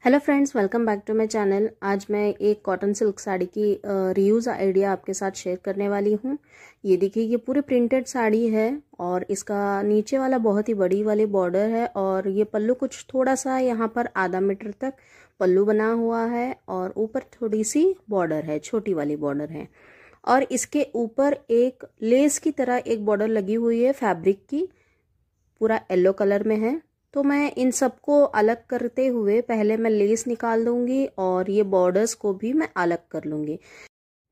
Hello friends, welcome back to my channel. आज मैं एक कॉटन सिल्क साड़ी की रीयूज़ आइडिया आपके साथ शेयर करने वाली हूँ। ये देखिए, ये पूरी प्रिंटेड साड़ी है और इसका नीचे वाला बहुत ही बड़ी वाली बॉर्डर है और ये पल्लू कुछ थोड़ा सा यहाँ पर आधा मीटर तक पल्लू बना हुआ है और ऊपर थोड़ी सी बॉर्डर है, छोटी वाली बॉर्डर है। और इसके ऊपर एक लेस की तरह एक बॉर्डर लगी हुई है फैब्रिक की, पूरा येलो कलर में है। तो मैं इन सबको अलग करते हुए पहले मैं लेस निकाल दूंगी और ये बॉर्डर्स को भी मैं अलग कर लूंगी।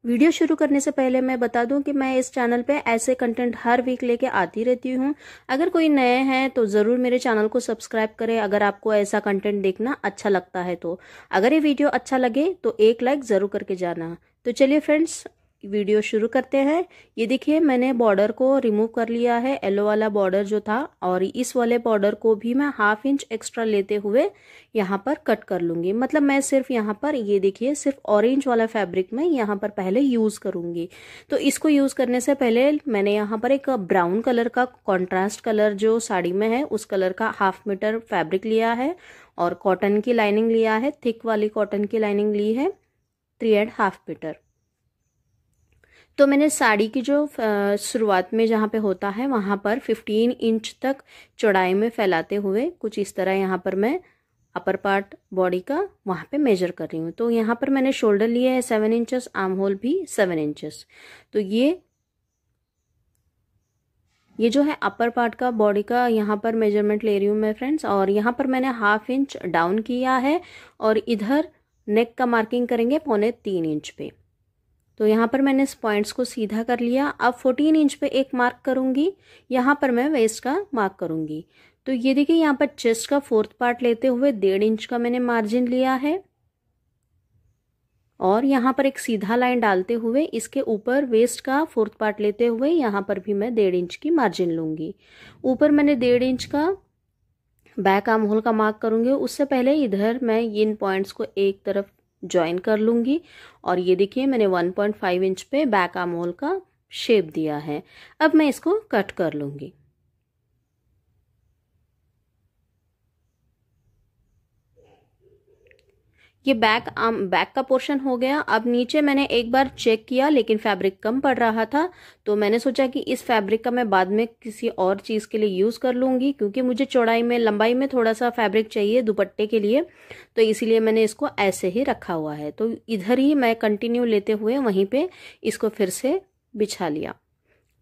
वीडियो शुरू करने से पहले मैं बता दूं कि मैं इस चैनल पे ऐसे कंटेंट हर वीक लेके आती रहती हूँ। अगर कोई नए हैं तो ज़रूर मेरे चैनल को सब्सक्राइब करें अगर आपको ऐसा कंटेंट देखना अच्छा लगता है तो। अगर ये वीडियो अच्छा लगे तो एक लाइक ज़रूर करके जाना। तो चलिए फ्रेंड्स, वीडियो शुरू करते हैं। ये देखिए, मैंने बॉर्डर को रिमूव कर लिया है, येलो वाला बॉर्डर जो था, और इस वाले बॉर्डर को भी मैं ½ इंच एक्स्ट्रा लेते हुए यहाँ पर कट कर लूंगी। मतलब मैं सिर्फ यहाँ पर, ये देखिए, सिर्फ ऑरेंज वाला फैब्रिक में यहाँ पर पहले यूज करूंगी। तो इसको यूज करने से पहले मैंने यहाँ पर एक ब्राउन कलर का कॉन्ट्रास्ट कलर जो साड़ी में है उस कलर का ½ मीटर फैब्रिक लिया है और कॉटन की लाइनिंग लिया है, थिक वाली कॉटन की लाइनिंग ली है 3½ मीटर। तो मैंने साड़ी की जो शुरुआत में जहाँ पे होता है वहाँ पर 15 इंच तक चौड़ाई में फैलाते हुए कुछ इस तरह यहाँ पर मैं अपर पार्ट बॉडी का वहाँ पे मेजर कर रही हूँ। तो यहाँ पर मैंने शोल्डर लिए है 7 इंचेस, आर्म होल भी 7 इंचेस। तो ये जो है अपर पार्ट का बॉडी का यहाँ पर मेजरमेंट ले रही हूँ मैं फ्रेंड्स। और यहाँ पर मैंने ½ इंच डाउन किया है और इधर नेक का मार्किंग करेंगे 3.25 इंच पे। तो यहाँ पर मैंने इस पॉइंट्स को सीधा कर लिया। अब 14 इंच पे एक मार्क करूंगी, यहाँ पर मैं वेस्ट का मार्क करूंगी। तो ये देखिए, यहाँ पर चेस्ट का 4th पार्ट लेते हुए 1.5 इंच का मैंने मार्जिन लिया है और यहाँ पर एक सीधा लाइन डालते हुए इसके ऊपर वेस्ट का 4th पार्ट लेते हुए यहाँ पर भी मैं 1.5 इंच की मार्जिन लूंगी। ऊपर मैंने 1.5 इंच का बैक आर्म होल का मार्क करूंगी। उससे पहले इधर मैं इन पॉइंट्स को एक तरफ ज्वाइन कर लूंगी और ये देखिए, मैंने 1.5 इंच पे बैक आर्म होल का शेप दिया है। अब मैं इसको कट कर लूंगी। ये बैक का पोर्शन हो गया। अब नीचे मैंने एक बार चेक किया लेकिन फैब्रिक कम पड़ रहा था, तो मैंने सोचा कि इस फैब्रिक का मैं बाद में किसी और चीज के लिए यूज कर लूंगी, क्योंकि मुझे चौड़ाई में लंबाई में थोड़ा सा फैब्रिक चाहिए दुपट्टे के लिए, तो इसीलिए मैंने इसको ऐसे ही रखा हुआ है। तो इधर ही मैं कंटिन्यू लेते हुए वहीं पे इसको फिर से बिछा लिया।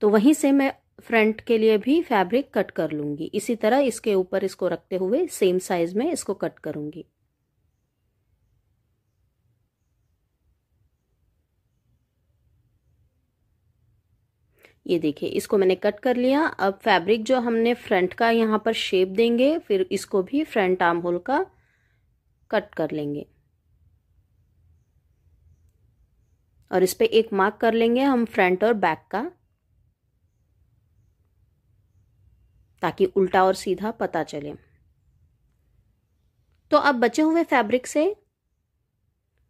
तो वहीं से मैं फ्रंट के लिए भी फैब्रिक कट कर लूंगी। इसी तरह इसके ऊपर इसको रखते हुए सेम साइज में इसको कट करूंगी। ये देखिए, इसको मैंने कट कर लिया। अब फैब्रिक जो हमने फ्रंट का यहाँ पर शेप देंगे, फिर इसको भी फ्रंट आर्म होल का कट कर लेंगे और इस पे एक मार्क कर लेंगे हम फ्रंट और बैक का, ताकि उल्टा और सीधा पता चले। तो अब बचे हुए फैब्रिक से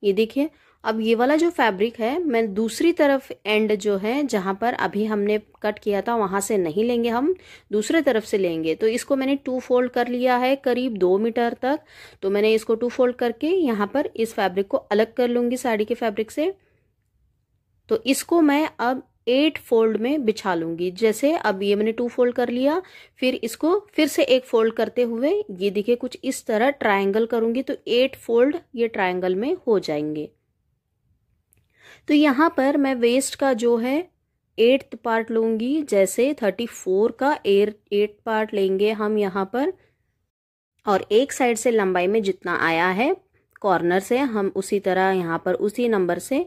ये देखिए, अब ये वाला जो फैब्रिक है मैं दूसरी तरफ एंड जो है जहां पर अभी हमने कट किया था वहां से नहीं लेंगे, हम दूसरे तरफ से लेंगे। तो इसको मैंने 2 फोल्ड कर लिया है करीब 2 मीटर तक। तो मैंने इसको 2 फोल्ड करके यहाँ पर इस फैब्रिक को अलग कर लूंगी साड़ी के फैब्रिक से। तो इसको मैं अब 8 फोल्ड में बिछा लूंगी। जैसे अब ये मैंने 2 फोल्ड कर लिया, फिर इसको फिर से एक फोल्ड करते हुए ये देखिए कुछ इस तरह ट्रायंगल करूंगी, तो 8 फोल्ड ये ट्रायंगल में हो जाएंगे। तो यहाँ पर मैं वेस्ट का जो है 8th पार्ट लूंगी। जैसे 34 का 8 पार्ट लेंगे हम यहाँ पर, और एक साइड से लंबाई में जितना आया है कॉर्नर से हम उसी तरह यहाँ पर उसी नंबर से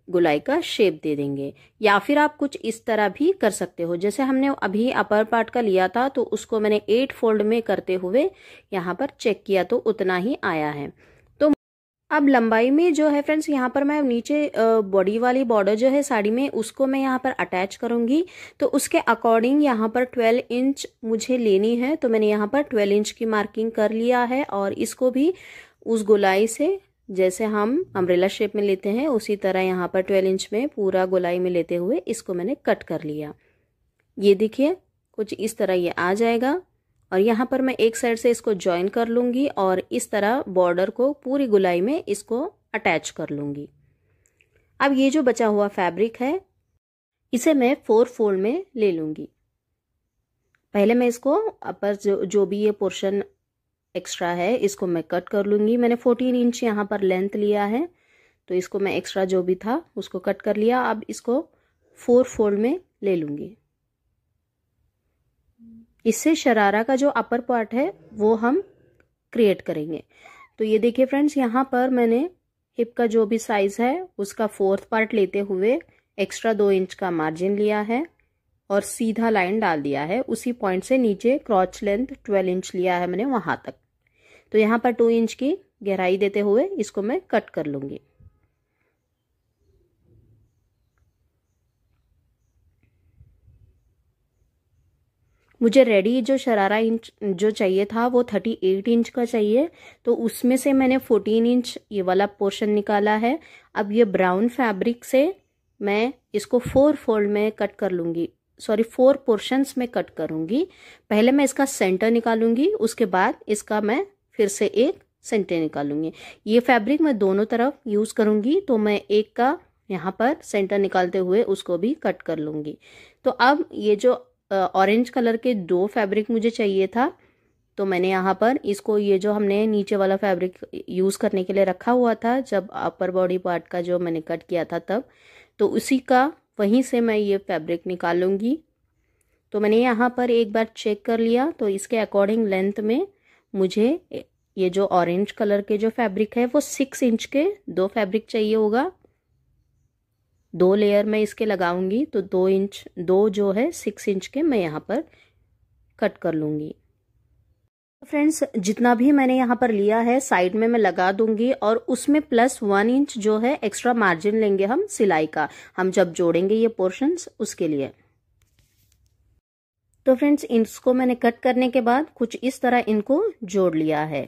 गोलाई का शेप दे देंगे। या फिर आप कुछ इस तरह भी कर सकते हो, जैसे हमने अभी अपर पार्ट का लिया था तो उसको मैंने 8 फोल्ड में करते हुए यहाँ पर चेक किया तो उतना ही आया है। तो अब लंबाई में जो है फ्रेंड्स, यहाँ पर मैं नीचे बॉडी वाली बॉर्डर जो है साड़ी में उसको मैं यहाँ पर अटैच करूंगी। तो उसके अकॉर्डिंग यहाँ पर 12 इंच मुझे लेनी है। तो मैंने यहाँ पर 12 इंच की मार्किंग कर लिया है और इसको भी उस गोलाई से, जैसे हम अम्ब्रेला शेप में लेते हैं उसी तरह यहाँ पर 12 इंच में पूरा गोलाई में लेते हुए इसको मैंने कट कर लिया। ये देखिए, कुछ इस तरह ये आ जाएगा और यहाँ पर मैं एक साइड से इसको ज्वाइन कर लूँगी और इस तरह बॉर्डर को पूरी गुलाई में इसको अटैच कर लूँगी। अब ये जो बचा हुआ फैब्रिक है इसे मैं 4 फोल्ड में ले लूँगी। पहले मैं इसको अपर जो भी ये पोर्शन एक्स्ट्रा है इसको मैं कट कर लूँगी। मैंने 14 इंच यहाँ पर लेंथ लिया है, तो इसको मैं एक्स्ट्रा जो भी था उसको कट कर लिया। अब इसको 4 फोल्ड में ले लूँगी। इससे शरारा का जो अपर पार्ट है वो हम क्रिएट करेंगे। तो ये देखिए फ्रेंड्स, यहाँ पर मैंने हिप का जो भी साइज है उसका 4th पार्ट लेते हुए एक्स्ट्रा 2 इंच का मार्जिन लिया है और सीधा लाइन डाल दिया है। उसी पॉइंट से नीचे क्रॉच लेंथ 12 इंच लिया है मैंने वहां तक। तो यहाँ पर 2 इंच की गहराई देते हुए इसको मैं कट कर लूंगी। मुझे रेडी जो शरारा इंच जो चाहिए था वो 38 इंच का चाहिए, तो उसमें से मैंने 14 इंच ये वाला पोर्शन निकाला है। अब ये ब्राउन फैब्रिक से मैं इसको 4 फोल्ड में कट कर लूंगी, सॉरी 4 पोर्शंस में कट करूंगी। पहले मैं इसका सेंटर निकालूंगी, उसके बाद इसका मैं फिर से एक सेंटर निकालूंगी। ये फैब्रिक मैं दोनों तरफ यूज करूंगी, तो मैं एक का यहाँ पर सेंटर निकालते हुए उसको भी कट कर लूंगी। तो अब ये जो ऑरेंज कलर के 2 फैब्रिक मुझे चाहिए था, तो मैंने यहाँ पर इसको ये जो हमने नीचे वाला फैब्रिक यूज करने के लिए रखा हुआ था जब अपर बॉडी पार्ट का जो मैंने कट किया था तब, तो उसी का वहीं से मैं ये फैब्रिक निकाल लूंगी। तो मैंने यहाँ पर एक बार चेक कर लिया, तो इसके अकॉर्डिंग लेंथ में मुझे ये जो ऑरेंज कलर के जो फैब्रिक है वो 6 इंच के 2 फैब्रिक चाहिए होगा। 2 लेयर में इसके लगाऊंगी, तो 2 इंच 2 जो है 6 इंच के मैं यहाँ पर कट कर लूंगी। फ्रेंड्स, जितना भी मैंने यहाँ पर लिया है साइड में मैं लगा दूंगी और उसमें +1 इंच जो है एक्स्ट्रा मार्जिन लेंगे हम सिलाई का, हम जब जोड़ेंगे ये पोर्शंस उसके लिए। तो फ्रेंड्स, इसको मैंने कट करने के बाद कुछ इस तरह इनको जोड़ लिया है।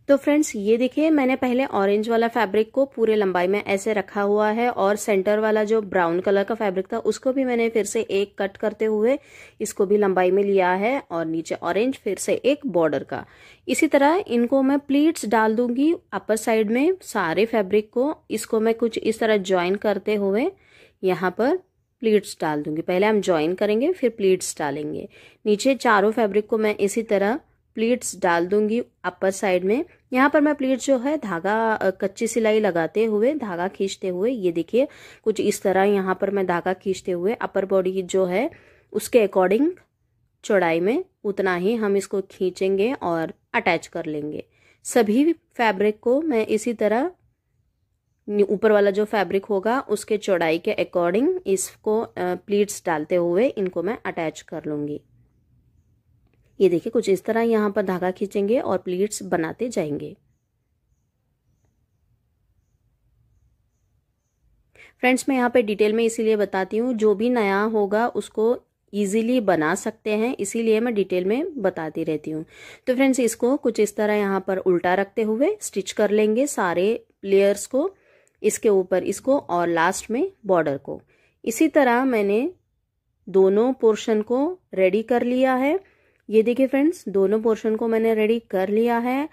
तो फ्रेंड्स, ये देखिए मैंने पहले ऑरेंज वाला फैब्रिक को पूरे लंबाई में ऐसे रखा हुआ है और सेंटर वाला जो ब्राउन कलर का फैब्रिक था उसको भी मैंने फिर से एक कट करते हुए इसको भी लंबाई में लिया है और नीचे ऑरेंज फिर से एक बॉर्डर का। इसी तरह इनको मैं प्लीट्स डाल दूंगी अपर साइड में सारे फैब्रिक को। इसको मैं कुछ इस तरह ज्वाइन करते हुए यहाँ पर प्लीट्स डाल दूंगी। पहले हम ज्वाइन करेंगे फिर प्लीट्स डालेंगे। नीचे चारों फैब्रिक को मैं इसी तरह प्लीट्स डाल दूंगी अपर साइड में। यहाँ पर मैं प्लीट्स जो है धागा कच्ची सिलाई लगाते हुए धागा खींचते हुए, ये देखिए कुछ इस तरह यहाँ पर मैं धागा खींचते हुए अपर बॉडी जो है उसके अकॉर्डिंग चौड़ाई में उतना ही हम इसको खींचेंगे और अटैच कर लेंगे। सभी फैब्रिक को मैं इसी तरह ऊपर वाला जो फैब्रिक होगा उसके चौड़ाई के अकॉर्डिंग इसको प्लीट्स डालते हुए इनको मैं अटैच कर लूंगी। ये देखिए कुछ इस तरह यहाँ पर धागा खींचेंगे और प्लीट्स बनाते जाएंगे। फ्रेंड्स, मैं यहाँ पे डिटेल में इसीलिए बताती हूँ, जो भी नया होगा उसको इजीली बना सकते हैं, इसीलिए मैं डिटेल में बताती रहती हूँ। तो फ्रेंड्स, इसको कुछ इस तरह यहाँ पर उल्टा रखते हुए स्टिच कर लेंगे सारे लेयर्स को, इसके ऊपर इसको और लास्ट में बॉर्डर को। इसी तरह मैंने दोनों पोर्शन को रेडी कर लिया है। ये देखिए फ्रेंड्स, दोनों पोर्शन को मैंने रेडी कर लिया है।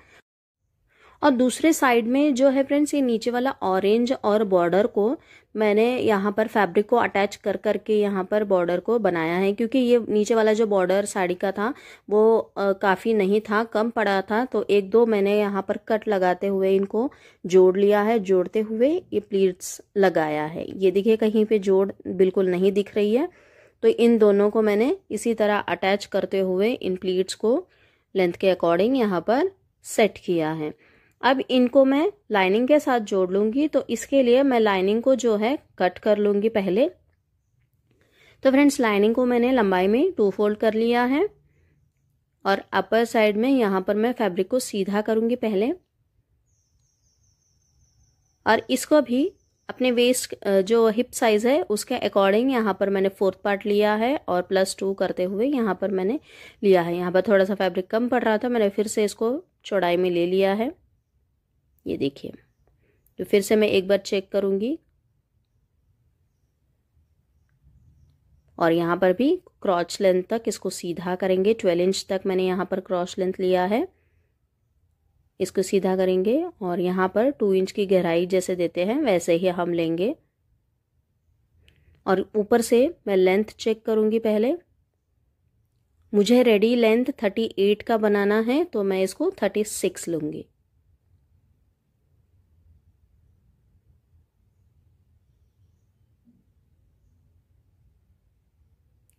और दूसरे साइड में जो है फ्रेंड्स, ये नीचे वाला ऑरेंज और बॉर्डर को मैंने यहाँ पर फैब्रिक को अटैच कर करके यहाँ पर बॉर्डर को बनाया है, क्योंकि ये नीचे वाला जो बॉर्डर साड़ी का था वो काफ़ी नहीं था, कम पड़ा था। तो 1-2 मैंने यहाँ पर कट लगाते हुए इनको जोड़ लिया है। जोड़ते हुए ये प्लीट्स लगाया है। ये देखिए कहीं पे जोड़ बिल्कुल नहीं दिख रही है। तो इन दोनों को मैंने इसी तरह अटैच करते हुए इन प्लीट्स को लेंथ के अकॉर्डिंग यहाँ पर सेट किया है। अब इनको मैं लाइनिंग के साथ जोड़ लूंगी, तो इसके लिए मैं लाइनिंग को जो है कट कर लूंगी पहले। तो फ्रेंड्स, लाइनिंग को मैंने लंबाई में 2 फोल्ड कर लिया है और अपर साइड में यहाँ पर मैं फैब्रिक को सीधा करूंगी पहले, और इसको भी अपने वेस्ट जो हिप साइज है उसके अकॉर्डिंग यहाँ पर मैंने 4th पार्ट लिया है और +2 करते हुए यहाँ पर मैंने लिया है। यहाँ पर थोड़ा सा फैब्रिक कम पड़ रहा था, मैंने फिर से इसको चौड़ाई में ले लिया है। ये देखिए, तो फिर से मैं एक बार चेक करूंगी और यहाँ पर भी क्रॉच लेंथ तक इसको सीधा करेंगे। 12 इंच तक मैंने यहाँ पर क्रॉच लेंथ लिया है, इसको सीधा करेंगे और यहाँ पर 2 इंच की गहराई जैसे देते हैं वैसे ही हम लेंगे। और ऊपर से मैं लेंथ चेक करूँगी। पहले मुझे रेडी लेंथ 38 का बनाना है तो मैं इसको 36 लूँगी।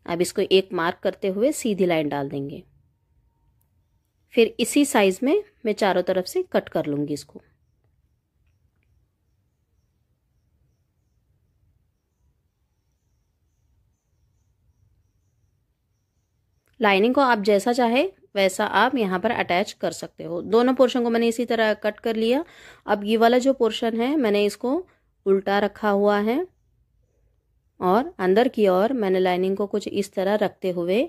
अब इसको एक मार्क करते हुए सीधी लाइन डाल देंगे। फिर इसी साइज में मैं चारों तरफ से कट कर लूँगी इसको। लाइनिंग को आप जैसा चाहे वैसा आप यहाँ पर अटैच कर सकते हो। दोनों पोर्शन को मैंने इसी तरह कट कर लिया। अब ये वाला जो पोर्शन है मैंने इसको उल्टा रखा हुआ है और अंदर की ओर मैंने लाइनिंग को कुछ इस तरह रखते हुए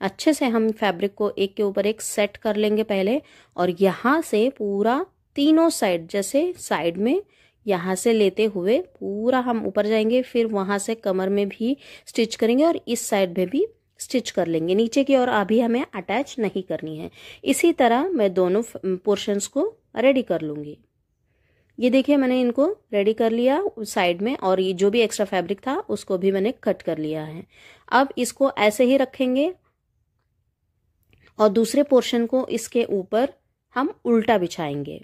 अच्छे से हम फैब्रिक को एक के ऊपर एक सेट कर लेंगे पहले। और यहाँ से पूरा तीनों साइड, जैसे साइड में यहाँ से लेते हुए पूरा हम ऊपर जाएंगे, फिर वहाँ से कमर में भी स्टिच करेंगे और इस साइड में भी स्टिच कर लेंगे। नीचे की ओर अभी हमें अटैच नहीं करनी है। इसी तरह मैं दोनों पोर्शंस को रेडी कर लूँगी। ये देखिए मैंने इनको रेडी कर लिया साइड में, और ये जो भी एक्स्ट्रा फैब्रिक था उसको भी मैंने कट कर लिया है। अब इसको ऐसे ही रखेंगे और दूसरे पोर्शन को इसके ऊपर हम उल्टा बिछाएंगे।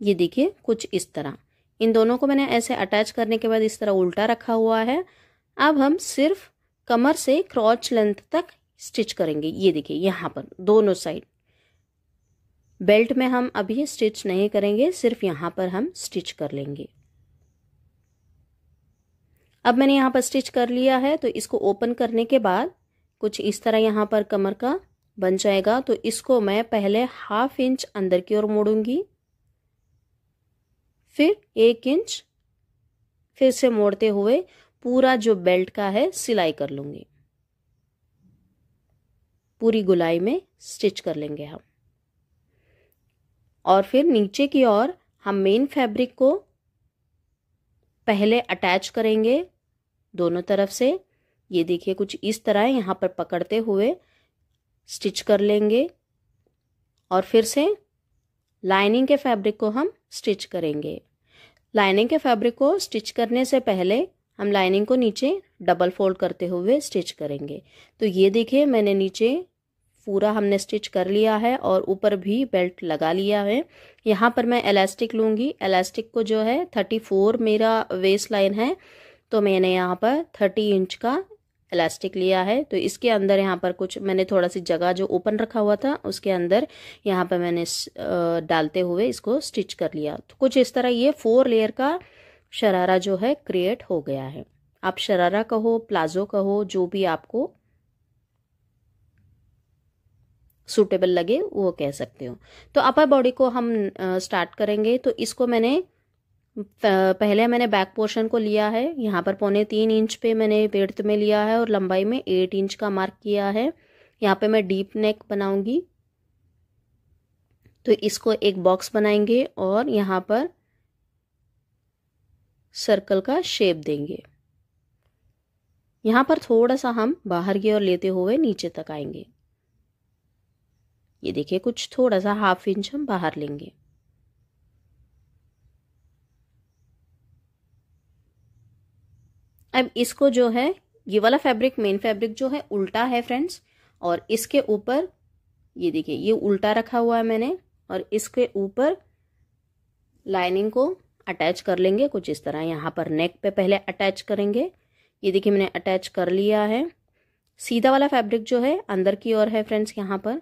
ये देखिए कुछ इस तरह। इन दोनों को मैंने ऐसे अटैच करने के बाद इस तरह उल्टा रखा हुआ है। अब हम सिर्फ कमर से क्रॉच लेंथ तक स्टिच करेंगे। ये देखिए यहाँ पर दोनों साइड। बेल्ट में हम अभी स्टिच नहीं करेंगे, सिर्फ यहाँ पर हम स्टिच कर लेंगे। अब मैंने यहाँ पर स्टिच कर लिया है तो इसको ओपन करने के बाद कुछ इस तरह यहाँ पर कमर का बन जाएगा। तो इसको मैं पहले 1/2 इंच अंदर की ओर मोड़ूंगी, फिर 1 इंच फिर से मोड़ते हुए पूरा जो बेल्ट का है सिलाई कर लूंगी। पूरी गुलाई में स्टिच कर लेंगे हम। और फिर नीचे की ओर हम मेन फैब्रिक को पहले अटैच करेंगे दोनों तरफ से। ये देखिए कुछ इस तरह यहाँ पर पकड़ते हुए स्टिच कर लेंगे और फिर से लाइनिंग के फैब्रिक को हम स्टिच करेंगे। लाइनिंग के फैब्रिक को स्टिच करने से पहले हम लाइनिंग को नीचे डबल फोल्ड करते हुए स्टिच करेंगे। तो ये देखिए मैंने नीचे पूरा हमने स्टिच कर लिया है और ऊपर भी बेल्ट लगा लिया है। यहाँ पर मैं इलास्टिक लूँगी। इलास्टिक को जो है 34 मेरा वेस्ट लाइन है, तो मैंने यहाँ पर 30 इंच का इलास्टिक लिया है। तो इसके अंदर यहाँ पर कुछ मैंने थोड़ा सी जगह जो ओपन रखा हुआ था उसके अंदर यहाँ पर मैंने डालते हुए इसको स्टिच कर लिया। तो कुछ इस तरह ये 4 लेयर का शरारा जो है क्रिएट हो गया है। आप शरारा कहो, प्लाजो कहो, जो भी आपको सूटेबल लगे वो कह सकते हो। तो अपर बॉडी को हम स्टार्ट करेंगे। तो इसको मैंने पहले मैंने बैक पोर्शन को लिया है, यहाँ पर 3.25 इंच पे मैंने विड्थ में लिया है और लंबाई में 8 इंच का मार्क किया है। यहाँ पे मैं डीप नेक बनाऊंगी। तो इसको एक बॉक्स बनाएंगे और यहाँ पर सर्कल का शेप देंगे। यहाँ पर थोड़ा सा हम बाहर की ओर लेते हुए नीचे तक आएंगे। ये देखिए कुछ थोड़ा सा 1/2 इंच हम बाहर लेंगे। अब इसको जो है ये वाला फैब्रिक, मेन फैब्रिक जो है उल्टा है फ्रेंड्स, और इसके ऊपर ये देखिए ये उल्टा रखा हुआ है मैंने, और इसके ऊपर लाइनिंग को अटैच कर लेंगे कुछ इस तरह। यहाँ पर नेक पे पहले अटैच करेंगे। ये देखिए मैंने अटैच कर लिया है। सीधा वाला फैब्रिक जो है अंदर की ओर है फ्रेंड्स। यहाँ पर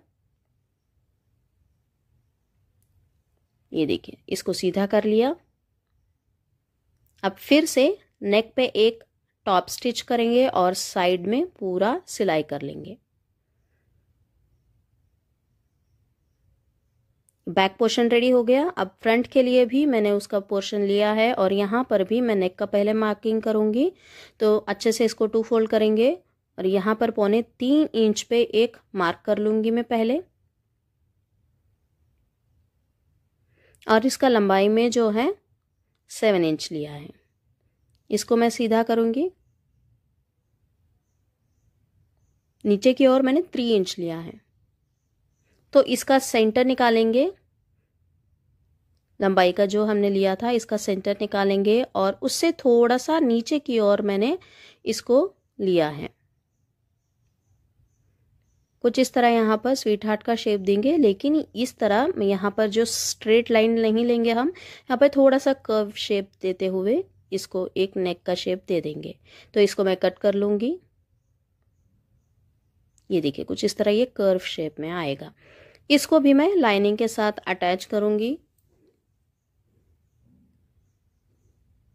ये देखिए इसको सीधा कर लिया। अब फिर से नेक पे एक टॉप स्टिच करेंगे और साइड में पूरा सिलाई कर लेंगे। बैक पोर्शन रेडी हो गया। अब फ्रंट के लिए भी मैंने उसका पोर्शन लिया है और यहाँ पर भी मैं नेक का पहले मार्किंग करूँगी। तो अच्छे से इसको 2 फोल्ड करेंगे और यहाँ पर 3.25 इंच पे एक मार्क कर लूँगी मैं पहले, और इसका लंबाई में जो है 7 इंच लिया है। इसको मैं सीधा करूँगी। नीचे की ओर मैंने 3 इंच लिया है, तो इसका सेंटर निकालेंगे। लंबाई का जो हमने लिया था इसका सेंटर निकालेंगे और उससे थोड़ा सा नीचे की ओर मैंने इसको लिया है। कुछ इस तरह यहाँ पर स्वीट हार्ट का शेप देंगे, लेकिन इस तरह यहाँ पर जो स्ट्रेट लाइन नहीं लेंगे हम, यहाँ पर थोड़ा सा कर्व शेप देते हुए इसको एक नेक का शेप दे देंगे। तो इसको मैं कट कर लूँगी। ये देखिए कुछ इस तरह ये कर्व शेप में आएगा। इसको भी मैं लाइनिंग के साथ अटैच करूँगी।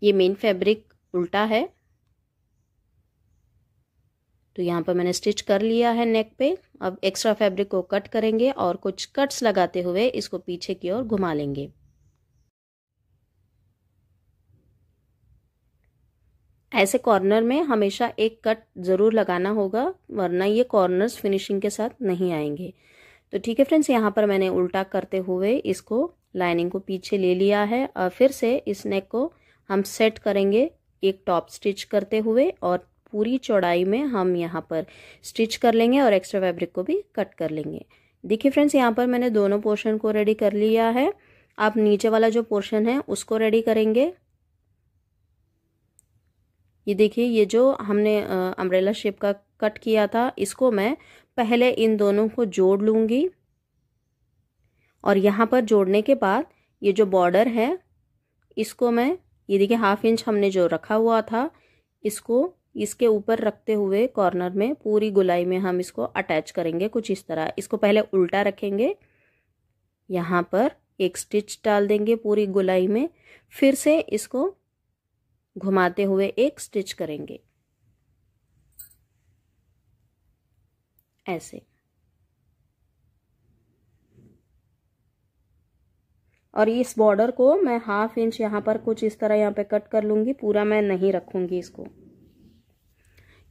ये मेन फैब्रिक उल्टा है, तो यहाँ पर मैंने स्टिच कर लिया है नेक पे। अब एक्स्ट्रा फैब्रिक को कट करेंगे और कुछ कट्स लगाते हुए इसको पीछे की ओर घुमा लेंगे। ऐसे कॉर्नर में हमेशा एक कट ज़रूर लगाना होगा, वरना ये कॉर्नर्स फिनिशिंग के साथ नहीं आएंगे। तो ठीक है फ्रेंड्स, यहाँ पर मैंने उल्टा करते हुए इसको लाइनिंग को पीछे ले लिया है और फिर से इस नेक को हम सेट करेंगे एक टॉप स्टिच करते हुए, और पूरी चौड़ाई में हम यहाँ पर स्टिच कर लेंगे और एक्स्ट्रा फैब्रिक को भी कट कर लेंगे। देखिए फ्रेंड्स, यहाँ पर मैंने दोनों पोर्शन को रेडी कर लिया है। आप नीचे वाला जो पोर्शन है उसको रेडी करेंगे। ये देखिए, ये जो हमने अम्ब्रेला शेप का कट किया था, इसको मैं पहले इन दोनों को जोड़ लूँगी और यहाँ पर जोड़ने के बाद ये जो बॉर्डर है इसको मैं, ये देखिए 1/2 इंच हमने जो रखा हुआ था, इसको इसके ऊपर रखते हुए कॉर्नर में पूरी गोलाई में हम इसको अटैच करेंगे कुछ इस तरह। इसको पहले उल्टा रखेंगे, यहाँ पर एक स्टिच डाल देंगे पूरी गोलाई में, फिर से इसको घुमाते हुए एक स्टिच करेंगे ऐसे। और इस बॉर्डर को मैं 1/2 इंच यहाँ पर कुछ इस तरह यहाँ पे कट कर लूँगी, पूरा मैं नहीं रखूँगी इसको।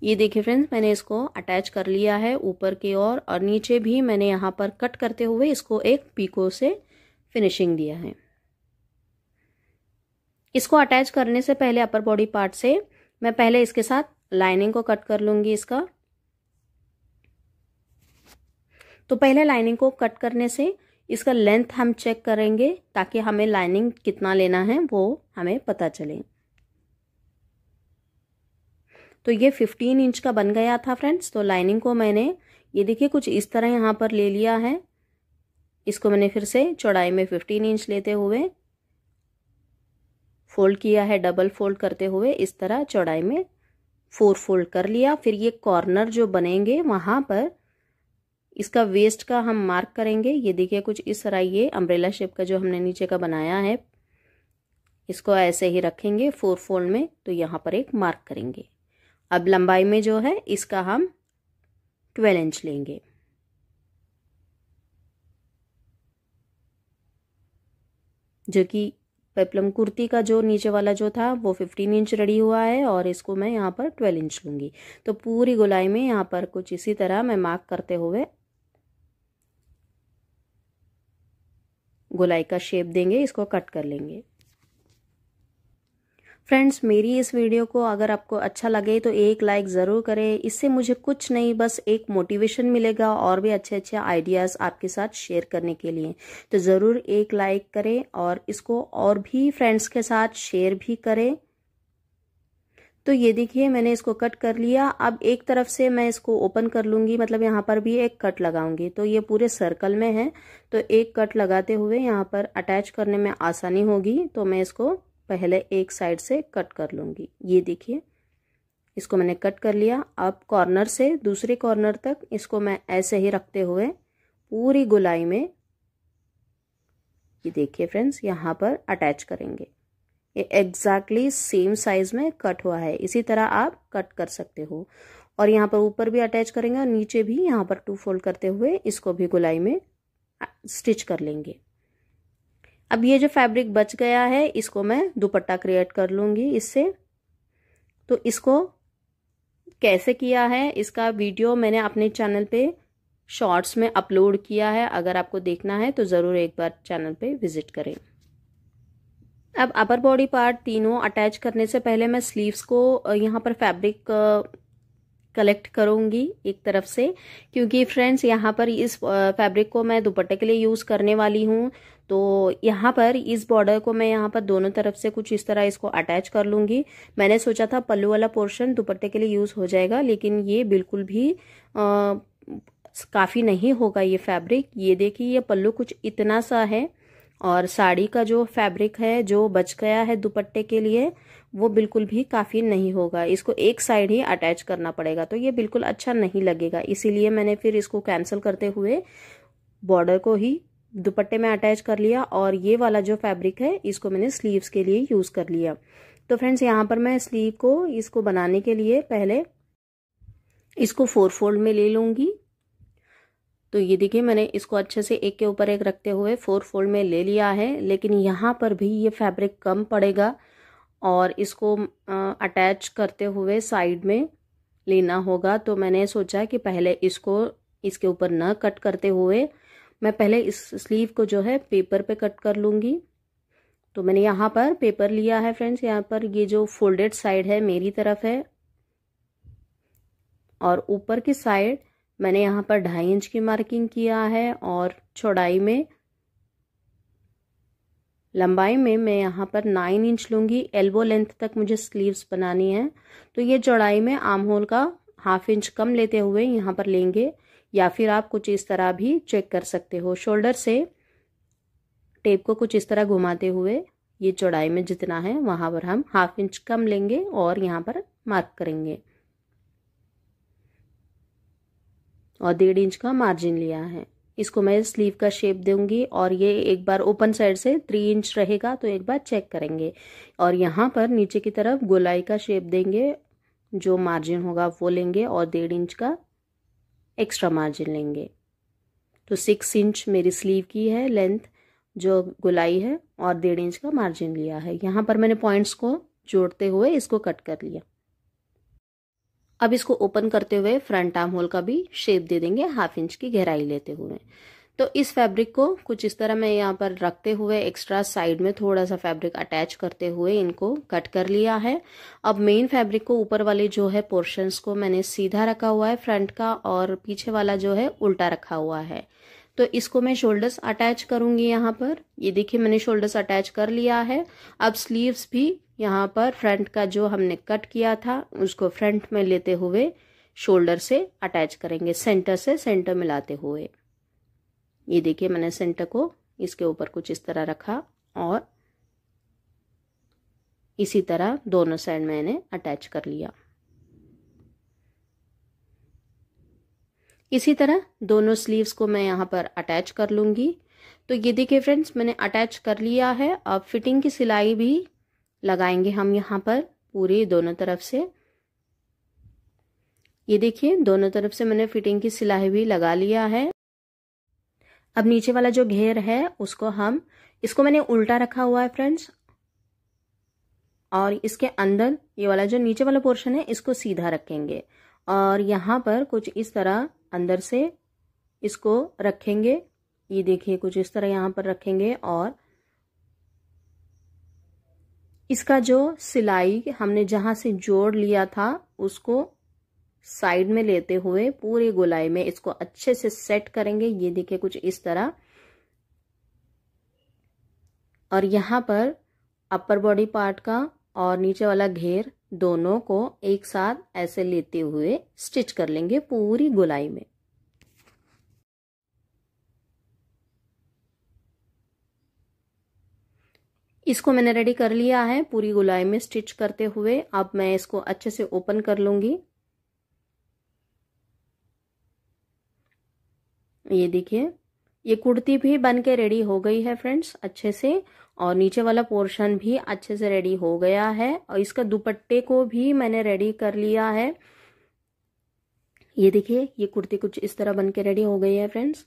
ये देखिए फ्रेंड्स, मैंने इसको अटैच कर लिया है ऊपर की ओर, और नीचे भी मैंने यहाँ पर कट करते हुए इसको एक पीको से फिनिशिंग दिया है। इसको अटैच करने से पहले अपर बॉडी पार्ट से मैं पहले इसके साथ लाइनिंग को कट कर लूँगी इसका। तो पहले लाइनिंग को कट करने से इसका लेंथ हम चेक करेंगे, ताकि हमें लाइनिंग कितना लेना है वो हमें पता चले। तो ये 15 इंच का बन गया था फ्रेंड्स। तो लाइनिंग को मैंने, ये देखिए कुछ इस तरह यहाँ पर ले लिया है। इसको मैंने फिर से चौड़ाई में 15 इंच लेते हुए फोल्ड किया है, डबल फोल्ड करते हुए इस तरह चौड़ाई में 4 फोल्ड कर लिया। फिर ये कॉर्नर जो बनेंगे वहाँ पर इसका वेस्ट का हम मार्क करेंगे। ये देखिए कुछ इस तरह ये अम्ब्रेला शेप का जो हमने नीचे का बनाया है, इसको ऐसे ही रखेंगे 4 फोल्ड में, तो यहाँ पर एक मार्क करेंगे। अब लंबाई में जो है इसका हम 12 इंच लेंगे। जो कि पेप्लम कुर्ती का जो नीचे वाला जो था वो 15 इंच रेडी हुआ है, और इसको मैं यहाँ पर 12 इंच लूँगी। तो पूरी गोलाई में यहाँ पर कुछ इसी तरह मैं मार्क करते हुए गोलाई का शेप देंगे, इसको कट कर लेंगे। फ्रेंड्स, मेरी इस वीडियो को अगर आपको अच्छा लगे तो एक लाइक ज़रूर करें। इससे मुझे कुछ नहीं, बस एक मोटिवेशन मिलेगा और भी अच्छे अच्छे आइडियाज़ आपके साथ शेयर करने के लिए। तो ज़रूर एक लाइक करें और इसको और भी फ्रेंड्स के साथ शेयर भी करें। तो ये देखिए मैंने इसको कट कर लिया। अब एक तरफ से मैं इसको ओपन कर लूँगी, मतलब यहाँ पर भी एक कट लगाऊंगी। तो ये पूरे सर्कल में है, तो एक कट लगाते हुए यहाँ पर अटैच करने में आसानी होगी। तो मैं इसको पहले एक साइड से कट कर लूँगी। ये देखिए इसको मैंने कट कर लिया। अब कॉर्नर से दूसरे कॉर्नर तक इसको मैं ऐसे ही रखते हुए पूरी गोलाई में, ये देखिए फ्रेंड्स, यहाँ पर अटैच करेंगे। ये एग्जैक्टली सेम साइज में कट हुआ है, इसी तरह आप कट कर सकते हो। और यहाँ पर ऊपर भी अटैच करेंगे और नीचे भी यहाँ पर 2 फोल्ड करते हुए इसको भी गोलाई में स्टिच कर लेंगे। अब ये जो फैब्रिक बच गया है इसको मैं दुपट्टा क्रिएट कर लूँगी इससे। तो इसको कैसे किया है इसका वीडियो मैंने अपने चैनल पे शॉर्ट्स में अपलोड किया है, अगर आपको देखना है तो ज़रूर एक बार चैनल पे विजिट करें। अब अपर बॉडी पार्ट तीनों अटैच करने से पहले मैं स्लीव्स को यहाँ पर फैब्रिक कलेक्ट करूँगी एक तरफ से, क्योंकि फ्रेंड्स यहाँ पर इस फैब्रिक को मैं दुपट्टे के लिए यूज़ करने वाली हूँ। तो यहाँ पर इस बॉर्डर को मैं यहाँ पर दोनों तरफ से कुछ इस तरह इसको अटैच कर लूँगी। मैंने सोचा था पल्लू वाला पोर्शन दुपट्टे के लिए यूज़ हो जाएगा, लेकिन ये बिल्कुल भी काफ़ी नहीं होगा ये फैब्रिक। ये देखिए ये पल्लू कुछ इतना सा है और साड़ी का जो फैब्रिक है जो बच गया है दुपट्टे के लिए वो बिल्कुल भी काफ़ी नहीं होगा। इसको एक साइड ही अटैच करना पड़ेगा, तो ये बिल्कुल अच्छा नहीं लगेगा। इसीलिए मैंने फिर इसको कैंसिल करते हुए बॉर्डर को ही दुपट्टे में अटैच कर लिया और ये वाला जो फैब्रिक है इसको मैंने स्लीव्स के लिए यूज़ कर लिया। तो फ्रेंड्स यहाँ पर मैं स्लीव को इसको बनाने के लिए पहले इसको 4 फोल्ड में ले लूँगी। तो ये देखिए मैंने इसको अच्छे से एक के ऊपर एक रखते हुए 4 फोल्ड में ले लिया है, लेकिन यहाँ पर भी ये फैब्रिक कम पड़ेगा और इसको अटैच करते हुए साइड में लेना होगा। तो मैंने सोचा कि पहले इसको इसके ऊपर न कट करते हुए मैं पहले इस स्लीव को जो है पेपर पे कट कर लूँगी। तो मैंने यहाँ पर पेपर लिया है फ्रेंड्स। यहाँ पर ये जो फोल्डेड साइड है मेरी तरफ है और ऊपर की साइड मैंने यहाँ पर 2.5 इंच की मार्किंग किया है और चौड़ाई में लंबाई में मैं यहाँ पर 9 इंच लूँगी। एल्बो लेंथ तक मुझे स्लीव्स बनानी है, तो ये चौड़ाई में आर्म होल का 1/2 इंच कम लेते हुए यहाँ पर लेंगे, या फिर आप कुछ इस तरह भी चेक कर सकते हो। शोल्डर से टेप को कुछ इस तरह घुमाते हुए ये चौड़ाई में जितना है वहाँ पर हम 1/2 इंच कम लेंगे और यहाँ पर मार्क करेंगे और 1.5 इंच का मार्जिन लिया है। इसको मैं स्लीव का शेप दूंगी और ये एक बार ओपन साइड से 3 इंच रहेगा, तो एक बार चेक करेंगे और यहाँ पर नीचे की तरफ गोलाई का शेप देंगे। जो मार्जिन होगा वो लेंगे और 1.5 इंच का एक्स्ट्रा मार्जिन लेंगे। तो 6 इंच मेरी स्लीव की है लेंथ जो गोलाई है और 1.5 इंच का मार्जिन लिया है। यहाँ पर मैंने पॉइंट्स को जोड़ते हुए इसको कट कर लिया। अब इसको ओपन करते हुए फ्रंट आर्म होल का भी शेप दे देंगे 1/2 इंच की गहराई लेते हुए। तो इस फैब्रिक को कुछ इस तरह मैं यहाँ पर रखते हुए एक्स्ट्रा साइड में थोड़ा सा फैब्रिक अटैच करते हुए इनको कट कर लिया है। अब मेन फैब्रिक को ऊपर वाले जो है पोर्शंस को मैंने सीधा रखा हुआ है फ्रंट का, और पीछे वाला जो है उल्टा रखा हुआ है। तो इसको मैं शोल्डर्स अटैच करूंगी। यहाँ पर ये देखिए मैंने शोल्डर्स अटैच कर लिया है। अब स्लीव्स भी यहाँ पर फ्रंट का जो हमने कट किया था उसको फ्रंट में लेते हुए शोल्डर से अटैच करेंगे, सेंटर से सेंटर मिलाते हुए। ये देखिए मैंने सेंटर को इसके ऊपर कुछ इस तरह रखा और इसी तरह दोनों साइड मैंने अटैच कर लिया। इसी तरह दोनों स्लीव्स को मैं यहाँ पर अटैच कर लूँगी। तो ये देखिए फ्रेंड्स मैंने अटैच कर लिया है। अब फिटिंग की सिलाई भी लगाएंगे हम यहाँ पर पूरी दोनों तरफ से। ये देखिए दोनों तरफ से मैंने फिटिंग की सिलाई भी लगा लिया है। अब नीचे वाला जो घेर है उसको इसको मैंने उल्टा रखा हुआ है फ्रेंड्स, और इसके अंदर ये वाला जो नीचे वाला पोर्शन है इसको सीधा रखेंगे और यहाँ पर कुछ इस तरह अंदर से इसको रखेंगे। ये देखिए कुछ इस तरह यहाँ पर रखेंगे और इसका जो सिलाई हमने जहां से जोड़ लिया था उसको साइड में लेते हुए पूरी गोलाई में इसको अच्छे से सेट करेंगे। ये देखिए कुछ इस तरह, और यहाँ पर अपर बॉडी पार्ट का और नीचे वाला घेर दोनों को एक साथ ऐसे लेते हुए स्टिच कर लेंगे पूरी गोलाई में। इसको मैंने रेडी कर लिया है पूरी गोलाई में स्टिच करते हुए। अब मैं इसको अच्छे से ओपन कर लूंगी। ये देखिए ये कुर्ती भी बन के रेडी हो गई है फ्रेंड्स अच्छे से, और नीचे वाला पोर्शन भी अच्छे से रेडी हो गया है और इसका दुपट्टे को भी मैंने रेडी कर लिया है। ये देखिए ये कुर्ती कुछ इस तरह बन के रेडी हो गई है फ्रेंड्स।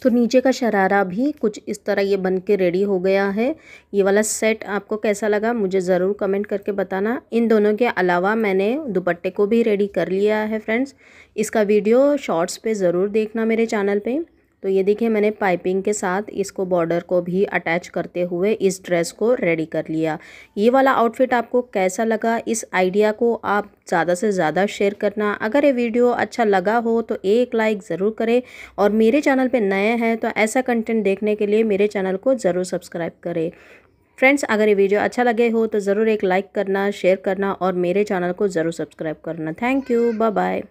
तो नीचे का शरारा भी कुछ इस तरह ये बन के रेडी हो गया है। ये वाला सेट आपको कैसा लगा मुझे ज़रूर कमेंट करके बताना। इन दोनों के अलावा मैंने दुपट्टे को भी रेडी कर लिया है फ्रेंड्स। इसका वीडियो शॉर्ट्स पे ज़रूर देखना मेरे चैनल पे। तो ये देखिए मैंने पाइपिंग के साथ इसको बॉर्डर को भी अटैच करते हुए इस ड्रेस को रेडी कर लिया। ये वाला आउटफिट आपको कैसा लगा, इस आइडिया को आप ज़्यादा से ज़्यादा शेयर करना। अगर ये वीडियो अच्छा लगा हो तो एक लाइक ज़रूर करें और मेरे चैनल पे नए हैं तो ऐसा कंटेंट देखने के लिए मेरे चैनल को ज़रूर सब्सक्राइब करें। फ्रेंड्स, अगर ये वीडियो अच्छा लगे हो तो ज़रूर एक लाइक करना, शेयर करना और मेरे चैनल को ज़रूर सब्सक्राइब करना। Thank you, bye bye.